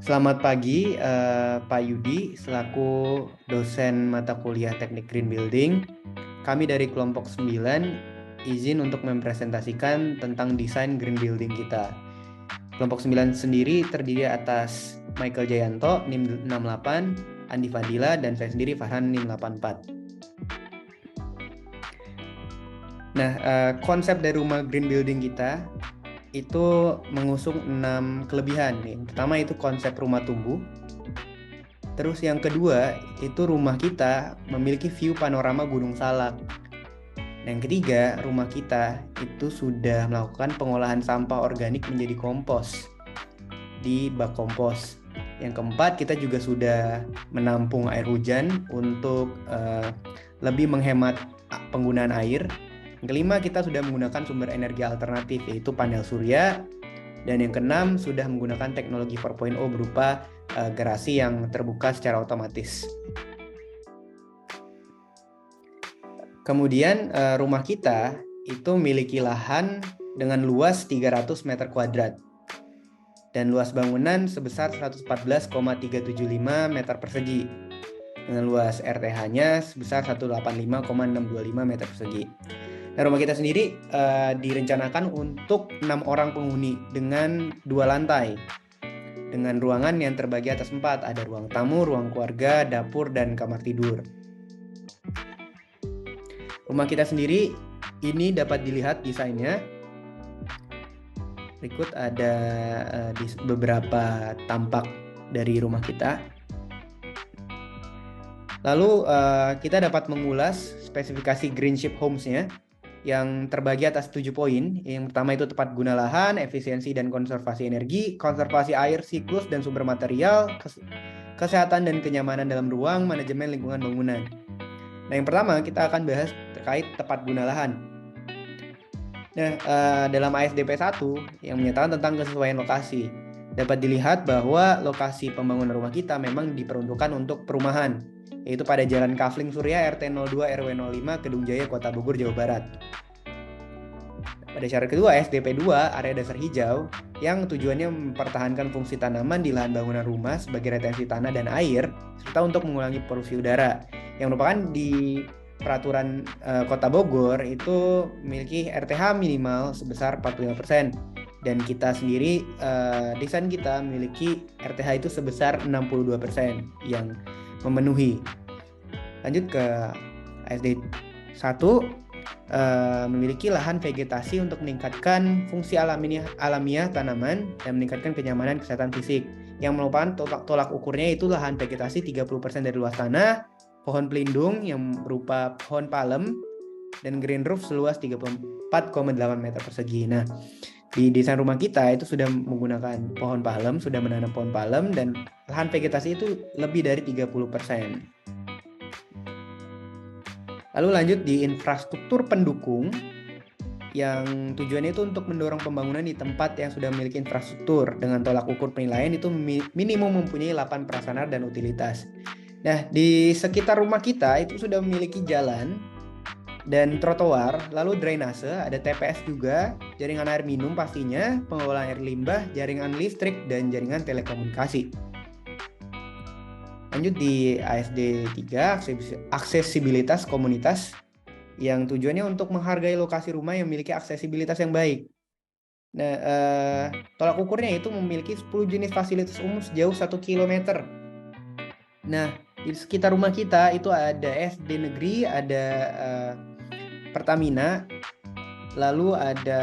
Selamat pagi, Pak Yudi, selaku dosen mata kuliah Teknik Green Building. Kami dari kelompok 9 izin untuk mempresentasikan tentang desain green building kita. Kelompok 9 sendiri terdiri atas Michael Jayanto, NIM 68, Andi Fadila, dan saya sendiri Farhan, NIM 84. Nah, konsep dari rumah green building kita itu mengusung 6 kelebihan nih. Pertama itu konsep rumah tumbuh. Terus yang kedua itu rumah kita memiliki view panorama Gunung Salak. Yang ketiga, rumah kita itu sudah melakukan pengolahan sampah organik menjadi kompos di bak kompos. Yang keempat, kita juga sudah menampung air hujan untuk lebih menghemat penggunaan air. Yang kelima, kita sudah menggunakan sumber energi alternatif yaitu panel surya. Dan yang keenam, sudah menggunakan teknologi 4.0 berupa gerasi yang terbuka secara otomatis. Kemudian rumah kita itu memiliki lahan dengan luas 300 meter kuadrat dan luas bangunan sebesar 114,375 meter persegi dengan luas RTH-nya sebesar 185,625 meter persegi. Nah, rumah kita sendiri direncanakan untuk 6 orang penghuni dengan 2 lantai. Dengan ruangan yang terbagi atas 4, ada ruang tamu, ruang keluarga, dapur, dan kamar tidur. Rumah kita sendiri ini dapat dilihat desainnya. Berikut ada beberapa tampak dari rumah kita. Lalu kita dapat mengulas spesifikasi Greenship Homes-nya yang terbagi atas 7 poin. Yang pertama itu tepat guna lahan, efisiensi dan konservasi energi, konservasi air, siklus dan sumber material, kesehatan dan kenyamanan dalam ruang, manajemen lingkungan bangunan. Nah, yang pertama kita akan bahas terkait tepat guna lahan. Nah, dalam ASDP 1 yang menyatakan tentang kesesuaian lokasi, dapat dilihat bahwa lokasi pembangunan rumah kita memang diperuntukkan untuk perumahan, yaitu pada Jalan Kafling Surya RT 02 RW 05 Kedung Jaya, Kota Bogor, Jawa Barat. Pada syarat kedua, SDP 2 area dasar hijau yang tujuannya mempertahankan fungsi tanaman di lahan bangunan rumah sebagai retensi tanah dan air serta untuk mengurangi polusi udara, yang merupakan di peraturan Kota Bogor itu memiliki RTH minimal sebesar 45%. Dan kita sendiri, desain kita memiliki RTH itu sebesar 62% yang memenuhi. Lanjut ke ASD 1, memiliki lahan vegetasi untuk meningkatkan fungsi alamiah tanaman dan meningkatkan kenyamanan kesehatan fisik. Yang merupakan tolak ukurnya itu lahan vegetasi 30% dari luas tanah, pohon pelindung yang berupa pohon palem, dan green roof seluas 34,8 meter persegi. Nah, di desain rumah kita itu sudah menggunakan pohon palem, sudah menanam pohon palem, dan lahan vegetasi itu lebih dari 30%. Lalu lanjut di infrastruktur pendukung yang tujuannya itu untuk mendorong pembangunan di tempat yang sudah memiliki infrastruktur dengan tolak ukur penilaian itu minimum mempunyai 8 prasarana dan utilitas. Nah, di sekitar rumah kita itu sudah memiliki jalan dan trotoar, lalu drainase, ada TPS juga, jaringan air minum pastinya, pengelolaan air limbah, jaringan listrik, dan jaringan telekomunikasi. Lanjut di ASD 3, aksesibilitas komunitas yang tujuannya untuk menghargai lokasi rumah yang memiliki aksesibilitas yang baik. Nah, tolak ukurnya itu memiliki 10 jenis fasilitas umum sejauh 1 km. Nah, di sekitar rumah kita itu ada SD negeri, ada Pertamina, lalu ada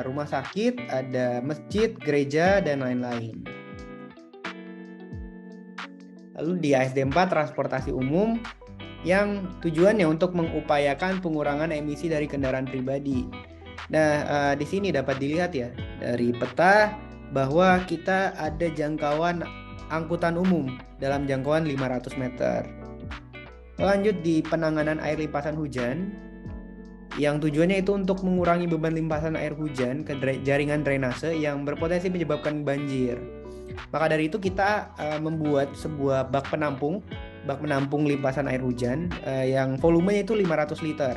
rumah sakit, ada masjid, gereja, dan lain-lain. Lalu di ASD 4 transportasi umum yang tujuannya untuk mengupayakan pengurangan emisi dari kendaraan pribadi. Nah, di sini dapat dilihat ya dari peta bahwa kita ada jangkauan angkutan umum dalam jangkauan 500 meter. Lanjut di penanganan air limpasan hujan yang tujuannya itu untuk mengurangi beban limpasan air hujan ke jaringan drainase yang berpotensi menyebabkan banjir. Maka dari itu kita membuat sebuah bak penampung limpasan air hujan yang volumenya itu 500 liter.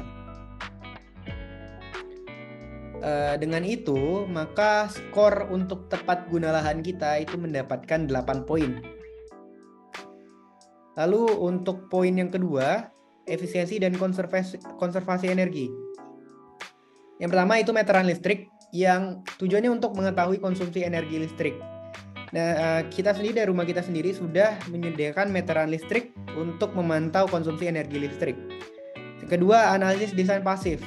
Dengan itu, maka skor untuk tepat guna lahan kita itu mendapatkan 8 poin. Lalu untuk poin yang kedua, efisiensi dan konservasi energi. Yang pertama itu meteran listrik yang tujuannya untuk mengetahui konsumsi energi listrik. Nah, kita sendiri dari rumah kita sendiri sudah menyediakan meteran listrik untuk memantau konsumsi energi listrik. Yang kedua, analisis desain pasif.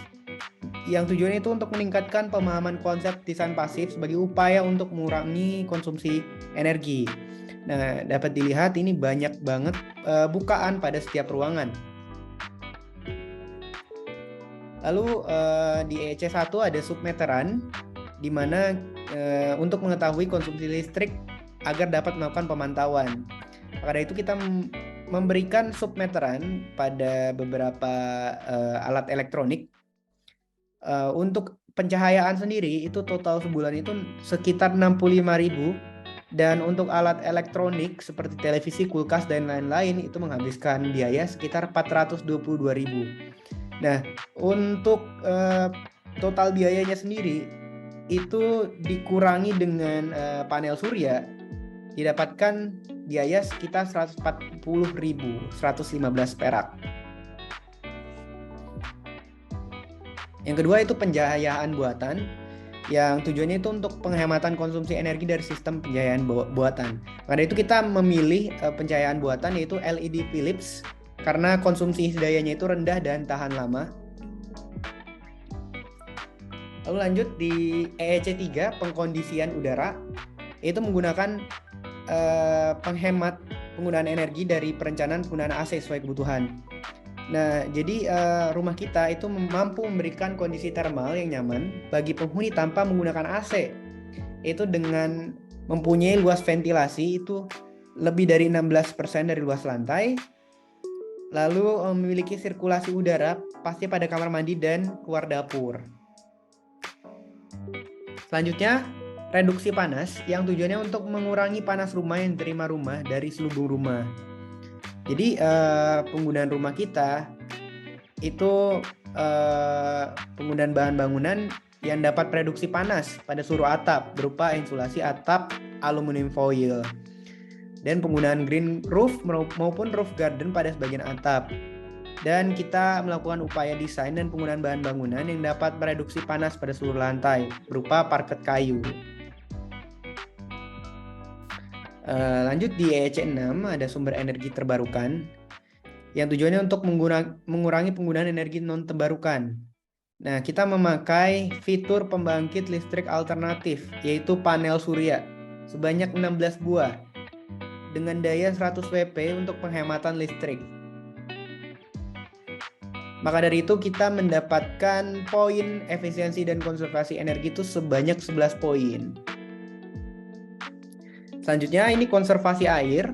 Yang tujuannya itu untuk meningkatkan pemahaman konsep desain pasif sebagai upaya untuk mengurangi konsumsi energi. Nah, dapat dilihat ini banyak banget bukaan pada setiap ruangan. Lalu di EC1 ada submeteran, di mana untuk mengetahui konsumsi listrik agar dapat melakukan pemantauan. Maka dari itu kita memberikan submeteran pada beberapa alat elektronik. Untuk pencahayaan sendiri itu total sebulan itu sekitar 65.000, dan untuk alat elektronik seperti televisi, kulkas dan lain-lain itu menghabiskan biaya sekitar 422.000. Nah, untuk total biayanya sendiri itu dikurangi dengan panel surya, didapatkan biaya sekitar 140.000, 115 perak. Yang kedua itu pencahayaan buatan, yang tujuannya itu untuk penghematan konsumsi energi dari sistem pencahayaan buatan. Karena itu kita memilih pencahayaan buatan yaitu LED Philips karena konsumsi dayanya itu rendah dan tahan lama. Lalu lanjut di EEC3, pengkondisian udara, itu menggunakan penghemat penggunaan energi dari perencanaan penggunaan AC sesuai kebutuhan. Nah, jadi rumah kita itu mampu memberikan kondisi termal yang nyaman bagi penghuni tanpa menggunakan AC. Itu dengan mempunyai luas ventilasi itu lebih dari 16% dari luas lantai. Lalu memiliki sirkulasi udara pasti pada kamar mandi dan keluar dapur. Selanjutnya, reduksi panas yang tujuannya untuk mengurangi panas rumah yang diterima rumah dari selubung rumah. Jadi penggunaan rumah kita itu penggunaan bahan bangunan yang dapat reduksi panas pada seluruh atap berupa insulasi atap aluminium foil, dan penggunaan green roof maupun roof garden pada sebagian atap. Dan kita melakukan upaya desain dan penggunaan bahan bangunan yang dapat mereduksi panas pada seluruh lantai berupa parket kayu. Lanjut di EC6 ada sumber energi terbarukan yang tujuannya untuk mengurangi penggunaan energi non terbarukan. Nah, kita memakai fitur pembangkit listrik alternatif yaitu panel surya sebanyak 16 buah dengan daya 100 WP untuk penghematan listrik. Maka dari itu kita mendapatkan poin efisiensi dan konservasi energi itu sebanyak 11 poin. Selanjutnya ini konservasi air.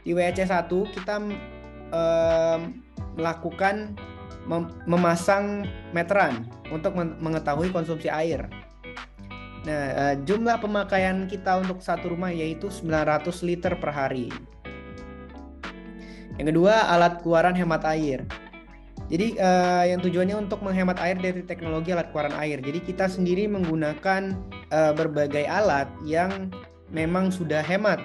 Di WC1 kita melakukan memasang meteran untuk mengetahui konsumsi air. Nah, jumlah pemakaian kita untuk satu rumah yaitu 900 liter per hari. Yang kedua, alat keluaran hemat air. Jadi yang tujuannya untuk menghemat air dari teknologi alat keluaran air. Jadi kita sendiri menggunakan berbagai alat yang memang sudah hemat,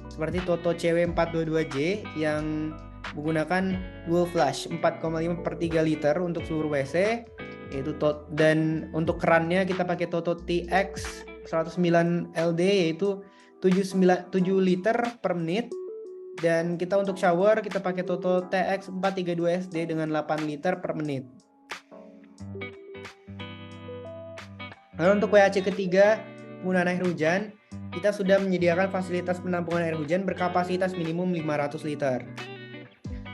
seperti Toto CW422J yang menggunakan dual flush 4,5 per 3 liter untuk seluruh WC, yaitu dan untuk kerannya kita pakai Toto TX 109 LD yaitu 7 liter per menit. Dan kita untuk shower kita pakai Toto TX 432 SD dengan 8 liter per menit. Lalu untuk WAC ketiga, penggunaan air hujan, kita sudah menyediakan fasilitas penampungan air hujan berkapasitas minimum 500 liter.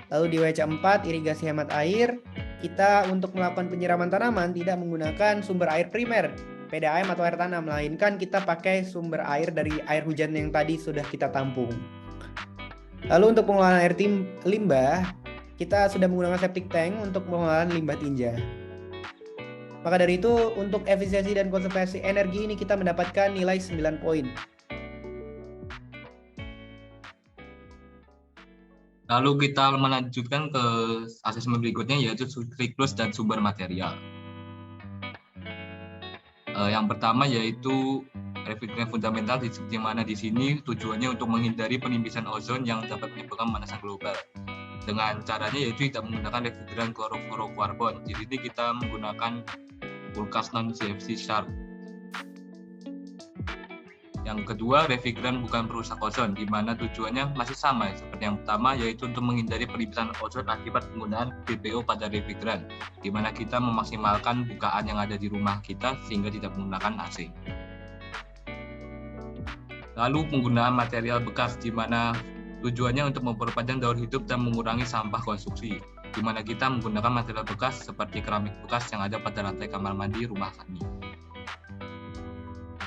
Lalu di WC 4, irigasi hemat air, kita untuk melakukan penyiraman tanaman tidak menggunakan sumber air primer, PDAM atau air tanam, melainkan kita pakai sumber air dari air hujan yang tadi sudah kita tampung. Lalu untuk pengelolaan air limbah, kita sudah menggunakan septic tank untuk pengelolaan limbah tinja. Maka dari itu, untuk efisiensi dan konservasi energi ini kita mendapatkan nilai 9 poin. Lalu kita melanjutkan ke asesmen berikutnya yaitu siklus dan sumber material. Yang pertama yaitu refrigerant fundamental, di mana di sini tujuannya untuk menghindari penipisan ozon yang dapat menyebabkan pemanasan global. Dengan caranya yaitu tidak menggunakan refrigerant klorofluorokarbon. Di sini kita menggunakan kulkas non-CFC Sharp. Yang kedua, refrigerant bukan perusak ozon, di mana tujuannya masih sama seperti yang pertama, yaitu untuk menghindari penipisan ozon akibat penggunaan BPO pada refrigerant, di mana kita memaksimalkan bukaan yang ada di rumah kita sehingga tidak menggunakan AC. Lalu penggunaan material bekas, di mana tujuannya untuk memperpanjang daur hidup dan mengurangi sampah konsumsi, di mana kita menggunakan material bekas seperti keramik bekas yang ada pada lantai kamar mandi rumah kami.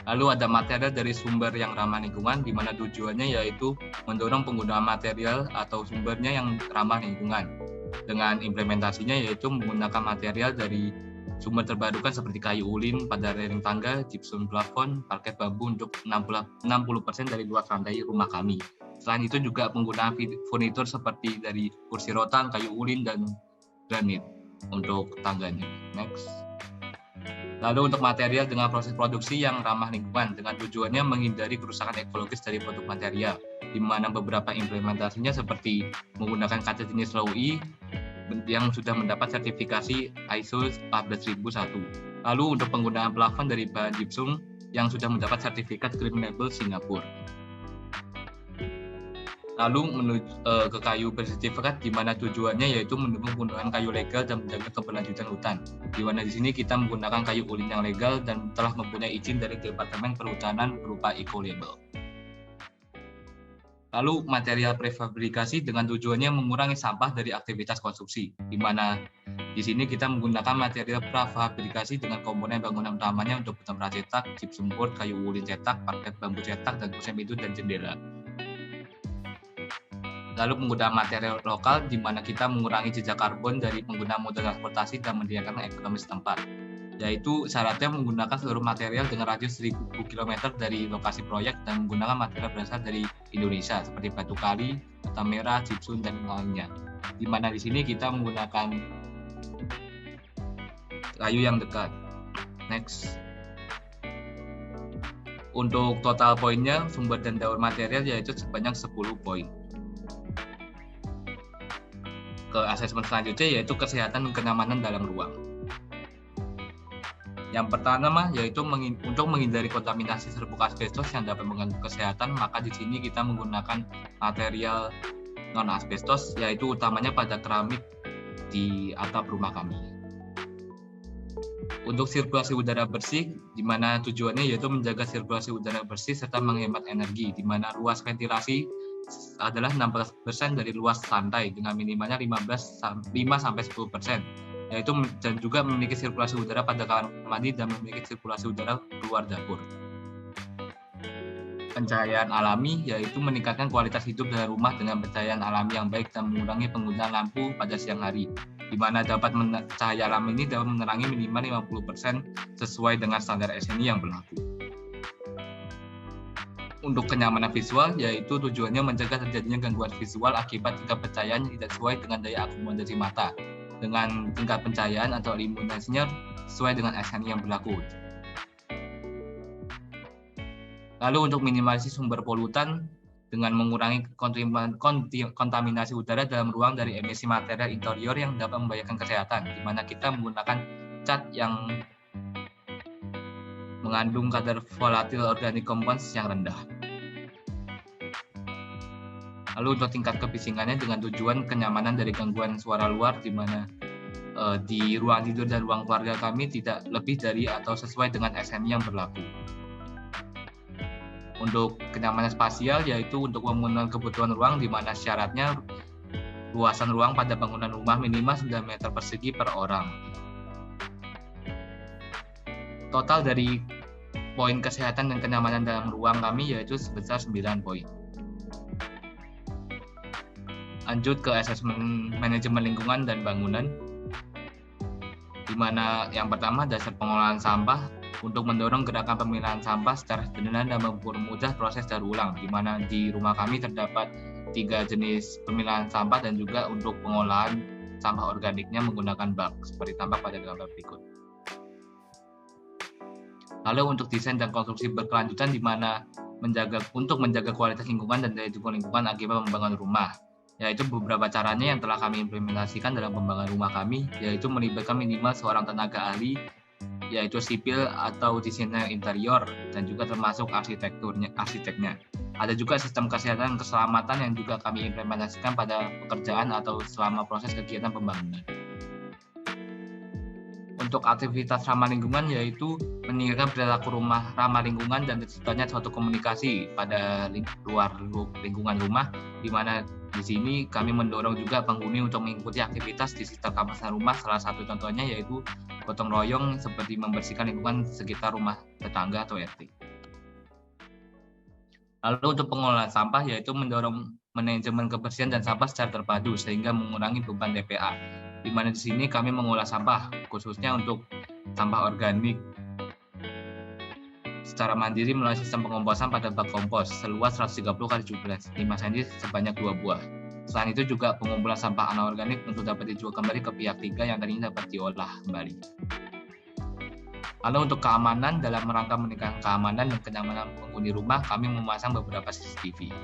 Lalu ada material dari sumber yang ramah lingkungan, di mana tujuannya yaitu mendorong penggunaan material atau sumbernya yang ramah lingkungan. Dengan implementasinya yaitu menggunakan material dari sumber terbarukan seperti kayu ulin pada railing tangga, gypsum plafon, parket bambu untuk 60% dari luas lantai rumah kami. Selain itu juga penggunaan furnitur seperti dari kursi rotan, kayu ulin, dan granit untuk tangganya. Next. Lalu untuk material dengan proses produksi yang ramah lingkungan, dengan tujuannya menghindari kerusakan ekologis dari produk material, di mana beberapa implementasinya seperti menggunakan kaca jenis Low E yang sudah mendapat sertifikasi ISO 14001. Lalu untuk penggunaan plafon dari bahan gypsum yang sudah mendapat sertifikat Green Label Singapura. Lalu menuju ke kayu bersertifikat, di mana tujuannya yaitu mendukung penggunaan kayu legal dan menjaga keberlanjutan hutan. Di mana di sini kita menggunakan kayu ulin yang legal dan telah mempunyai izin dari Departemen Perhutanan berupa Eco Label. Lalu material prefabrikasi dengan tujuannya mengurangi sampah dari aktivitas konsumsi, di mana di sini kita menggunakan material prefabrikasi dengan komponen bangunan utamanya untuk beton cetak, gypsum board, kayu ulin cetak, parket bambu cetak, dan kusen pintu dan jendela. Lalu penggunaan material lokal, di mana kita mengurangi jejak karbon dari penggunaan moda transportasi dan meningkatkan ekonomi setempat. Yaitu syaratnya menggunakan seluruh material dengan radius 1000 km dari lokasi proyek dan menggunakan material berasal dari Indonesia seperti batu kali, bata merah, gypsum, dan lainnya. Di mana di sini kita menggunakan kayu yang dekat. Next. Untuk total poinnya, sumber dan daur material yaitu sebanyak 10 poin. Ke asesmen selanjutnya yaitu kesehatan dan kenyamanan dalam ruang. Yang pertama yaitu untuk menghindari kontaminasi serbuk asbestos yang dapat mengganggu kesehatan, maka di sini kita menggunakan material non asbestos, yaitu utamanya pada keramik di atap rumah kami. Untuk sirkulasi udara bersih, di mana tujuannya yaitu menjaga sirkulasi udara bersih serta menghemat energi, di mana luas ventilasi adalah 16% dari luas lantai dengan minimalnya 5-10%, yaitu dan juga memiliki sirkulasi udara pada kamar mandi dan memiliki sirkulasi udara keluar dapur. Pencahayaan alami yaitu meningkatkan kualitas hidup dalam rumah dengan pencahayaan alami yang baik dan mengurangi penggunaan lampu pada siang hari, di mana cahaya alami ini dapat menerangi minimal 50% sesuai dengan standar SNI yang berlaku. Untuk kenyamanan visual, yaitu tujuannya mencegah terjadinya gangguan visual akibat tingkat pencahayaan yang tidak sesuai dengan daya akomodasi mata, dengan tingkat pencahayaan atau iluminasinya sesuai dengan SNI yang berlaku. Lalu untuk minimalisasi sumber polutan dengan mengurangi kontaminasi udara dalam ruang dari emisi material interior yang dapat membahayakan kesehatan, di mana kita menggunakan cat yang mengandung kadar volatile organic compounds yang rendah. Lalu untuk tingkat kebisingannya dengan tujuan kenyamanan dari gangguan suara luar, di mana di ruang tidur dan ruang keluarga kami tidak lebih dari atau sesuai dengan SNI yang berlaku. Untuk kenyamanan spasial yaitu untuk memenuhi kebutuhan ruang, di mana syaratnya luasan ruang pada bangunan rumah minimal 9 meter persegi per orang. Total dari poin kesehatan dan kenyamanan dalam ruang kami yaitu sebesar 9 poin. Lanjut ke asesmen manajemen lingkungan dan bangunan, di mana yang pertama dasar pengolahan sampah untuk mendorong gerakan pemilahan sampah secara sederhana dan mempermudah proses daur ulang, di mana di rumah kami terdapat 3 jenis pemilahan sampah dan juga untuk pengolahan sampah organiknya menggunakan bak seperti tampak pada gambar berikut. Lalu untuk desain dan konstruksi berkelanjutan di mana untuk menjaga kualitas lingkungan dan daya dukung lingkungan akibat pembangunan rumah. Yaitu beberapa caranya yang telah kami implementasikan dalam pembangunan rumah kami, yaitu melibatkan minimal seorang tenaga ahli, yaitu sipil atau desainer interior, dan juga termasuk arsiteknya. Ada juga sistem kesehatan dan keselamatan yang juga kami implementasikan pada pekerjaan atau selama proses kegiatan pembangunan. Untuk aktivitas ramah lingkungan yaitu meningkatkan perilaku rumah ramah lingkungan dan terciptanya suatu komunikasi pada luar lingkungan rumah, di mana di sini kami mendorong juga penghuni untuk mengikuti aktivitas di sekitar kawasan rumah. Salah satu contohnya yaitu gotong royong seperti membersihkan lingkungan sekitar rumah tetangga atau RT. Lalu untuk pengelolaan sampah yaitu mendorong manajemen kebersihan dan sampah secara terpadu sehingga mengurangi beban TPA. Di mana di sini kami mengolah sampah khususnya untuk sampah organik secara mandiri melalui sistem pengomposan pada bak kompos seluas 130 x 17 cm sebanyak 2 buah. Selain itu juga pengumpulan sampah anorganik untuk dapat dijual kembali ke pihak ketiga yang tadinya dapat diolah kembali. Lalu untuk keamanan, dalam rangka meningkatkan keamanan dan kenyamanan penghuni rumah, kami memasang beberapa CCTV.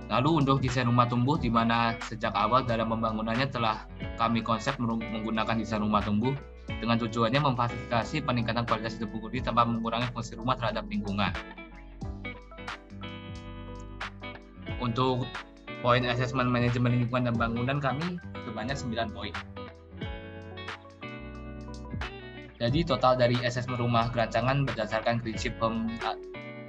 Lalu untuk desain rumah tumbuh, di mana sejak awal dalam pembangunannya telah kami konsep menggunakan desain rumah tumbuh dengan tujuannya memfasilitasi peningkatan kualitas hidup penghuni tanpa mengurangi fungsi rumah terhadap lingkungan. Untuk poin asesmen manajemen lingkungan dan bangunan kami sebanyak 9 poin. Jadi total dari asesmen rumah gerancangan berdasarkan Greenship Home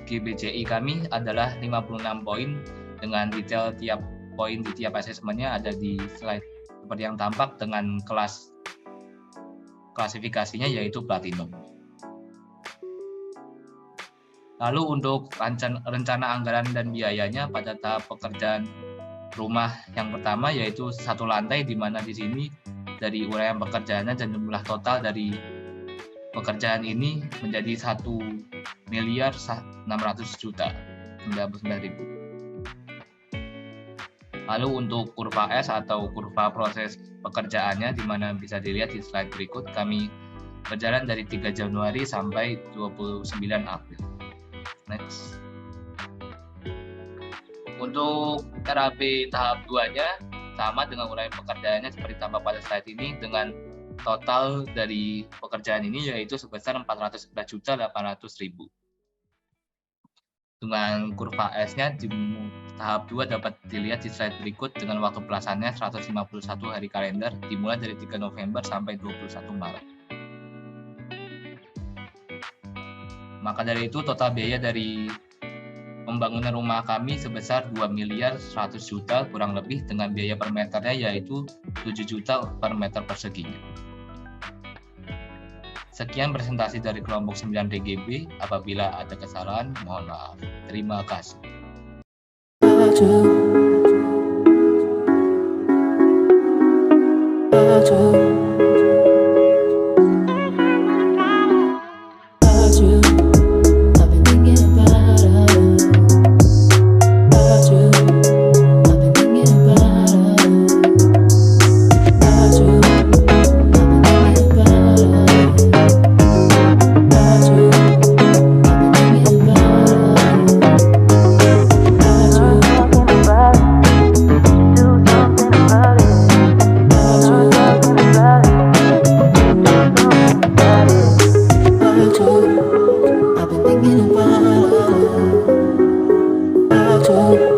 GBCI kami adalah 56 poin. Dengan detail tiap poin di tiap asesmennya ada di slide seperti yang tampak dengan klasifikasinya yaitu platinum. Lalu untuk rencana anggaran dan biayanya pada tahap pekerjaan rumah yang pertama yaitu 1 lantai, di mana di sini dari uraian pekerjaannya dan jumlah total dari pekerjaan ini menjadi 1.600.099.000. Lalu untuk kurva S atau kurva proses pekerjaannya, di mana bisa dilihat di slide berikut, kami berjalan dari 3 Januari sampai 29 April. Next. Untuk RAB tahap 2-nya sama dengan uraian pekerjaannya seperti tampak pada slide ini, dengan total dari pekerjaan ini yaitu sebesar 411.800.000. Dengan kurva S-nya di tahap 2 dapat dilihat di slide berikut dengan waktu pelaksananya 151 hari kalender dimulai dari 3 November sampai 21 Maret. Maka dari itu total biaya dari pembangunan rumah kami sebesar 2.100.000.000 kurang lebih, dengan biaya per meternya yaitu 7 juta per meter perseginya. Sekian presentasi dari kelompok 9 DGB. Apabila ada kesalahan, mohon maaf. Terima kasih. I've been thinking about it.